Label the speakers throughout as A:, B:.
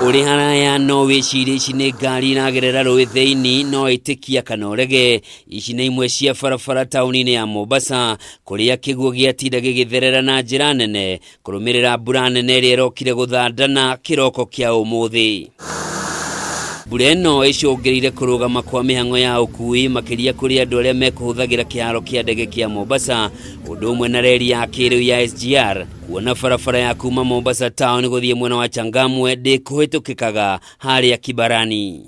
A: Uri haraya no wiciri ici nĩ ngari iragerera rũĩ thĩinĩ no ĩtĩkia kana ũrege. Ici nĩ imwe cia barabara taũni-inĩ ya Mombasa kũrĩa kĩguũ gĩatinda gĩgĩtherera na njĩra nene kũrũmĩrĩra mbura nene ĩrĩa ĩrokire gũthandana kĩroko kĩa ũmũthĩ. Mbura ĩno ĩcũngĩrĩire kũrũgama kwa mĩhang'o ya ũkui makĩria kũrĩ andũ arĩa mekũhũthagĩra kĩharo kĩa ndege kĩa Mombasa, ũndũ ũmwe na reri ya kĩrĩu ya SGR kuona barabara ya kuma Mombasa town gũthiĩ mwena wa Changamwe ndĩkũhĩtũkĩkaga harĩa Kibarani.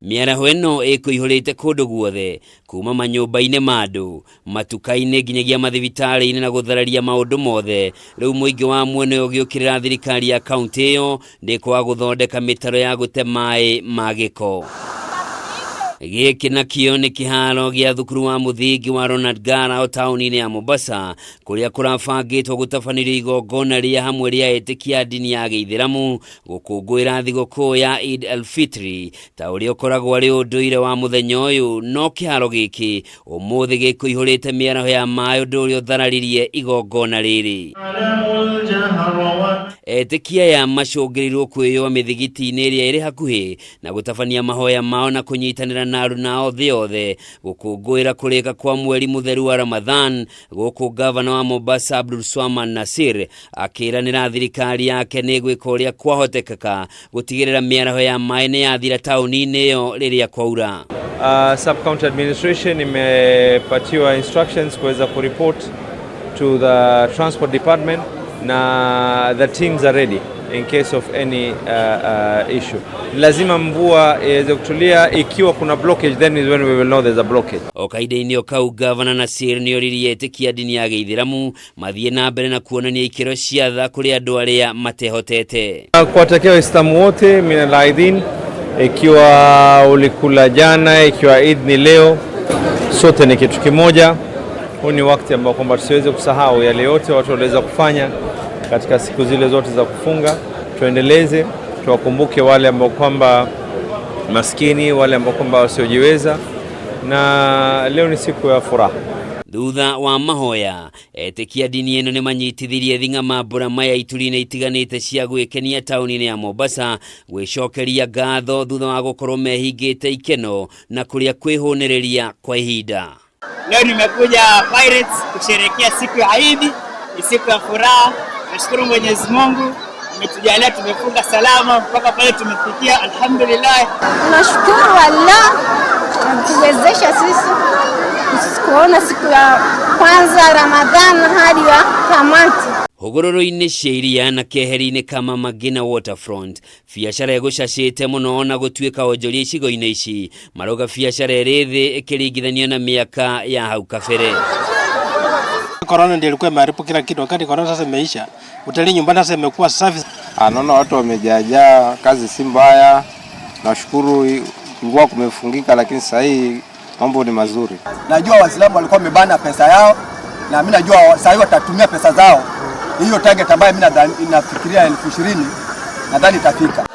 A: Mĩaraho ĩno ĩkũihũrĩte kũndũ guothe kuma manyũmba-inĩ ma andũ, matuka-inĩ nginyagia mathibitarĩ-inĩ na gũthararia maũndũ mothe. Rĩu mũingĩ wa mwena ũyũ ũgĩũkĩrĩra thirikari ya kaunti ĩyo ndĩkwaga gũthondeka mĩtaro ya gũte maĩ ma gĩko. Gĩkĩ nakĩo nĩ kĩharo gĩa thukuru wa mũthingi wa Ronald Ngara o taũni-inĩ ya Mombasa kũrĩa kũrabangĩtwo gũtabanĩrio igongona rĩa hamwe rĩa etĩkia ndini ya Gĩithĩramu gũkũngũĩra thigũkũ ya Eid al-Fitr ta ũrĩa ũkoragwo arĩ ũndũire wa mũthenya ũyũ. No kĩharo gĩkĩ ũmũthĩ gĩkũihũrĩte mĩaraho ya maĩ ũndũ ũrĩa ũthararirie igongona rĩrĩ. Etĩkia ya macũngĩrĩirwo kwĩyoa mĩthigiti-inĩ ĩrĩa ĩrĩ hakuhĩ na gũtabania mahoya mao na kũnyitanĩra na aruna thĩ yothe gũkũngũĩra kũrĩka kwa mweri mũtheru wa Ramadhan. Gũkũ gavana wa Mombasa Abdulswamad Nasir akĩranĩra thirikari yake nĩ gwĩka ũrĩa kwahotekeka gũtigĩrĩra mĩaraho ya maĩ nĩ yathira taũni-inĩ ĩyo rĩrĩa kwaura.
B: Sub-county administration imepatiwa instructions kuweza kureport to the transport department na the teams are ready in case of any issue. Lazima mvua iweze kutulia, ikiwa kuna blockage then is when we will know there's a blockage.
A: Okaide-inĩ o kau gavana Nasir nĩ oririe etĩkia ndini ya Gĩithĩramu mathiĩ na mbere na kuonania ikĩro cia tha kũrĩ andũ arĩa matehotete.
B: Kuwatakia Waislamu wote minal aidin, ikiwa ulikula jana, ikiwa Eid ni leo, sote ni kitu kimoja. Huu ni wakati ambao kwamba tusiweze kusahau yale yote watu waliweza kufanya katika siku zile zote za kufunga. Tuendeleze, tuwakumbuke wale ambao kwamba maskini, wale ambao kwamba wasiojiweza, na leo ni siku ya furaha.
A: Thutha wa mahoya etĩkia ndini ĩno nĩ manyitithirie thing'a mambura maya ituri-inĩ itiganĩte cia gwĩkenia taũni-inĩ ya Mombasa gwĩcokeria ngatho thutha wa gũkorwo mehingĩte ikeno na kũrĩa kwĩhũnĩrĩria kwa ihinda.
C: Leo nimekuja Pirates kusherehekea siku ya Eid, ni siku ya furaha. Nashukuru Mwenyezi Mungu umetujalia tumefunga salama mpaka pale tumefikia, alhamdulillah.
D: Nashukuru Allah kutuwezesha sisi kuona siku ya kwanza Ramadhan hadi ya tamati.
A: Hũgũrũrũ-inĩ cia iria na keheri-inĩ kama Magina Waterfront biacara ĩgũcacĩte mũno na gũtuĩka onjoria icigo-inĩ ici marauga biacara ĩrĩ thĩ ĩkĩringithanio na miaka ya hau kabere.
E: Corona ndio ilikuwa imeharibu kila kitu. Wakati corona sasa imeisha, utalii nyumbani sasa imekuwa safi.
F: Naona watu wamejaa, kazi si mbaya. Nashukuru mvua kumefungika, lakini sasa hii mambo ni mazuri.
G: Najua Waislamu walikuwa wamebana pesa yao na mimi najua sasa hivi watatumia pesa zao. Hiyo target ambayo mimi nafikiria 20,000 nadhani itafika.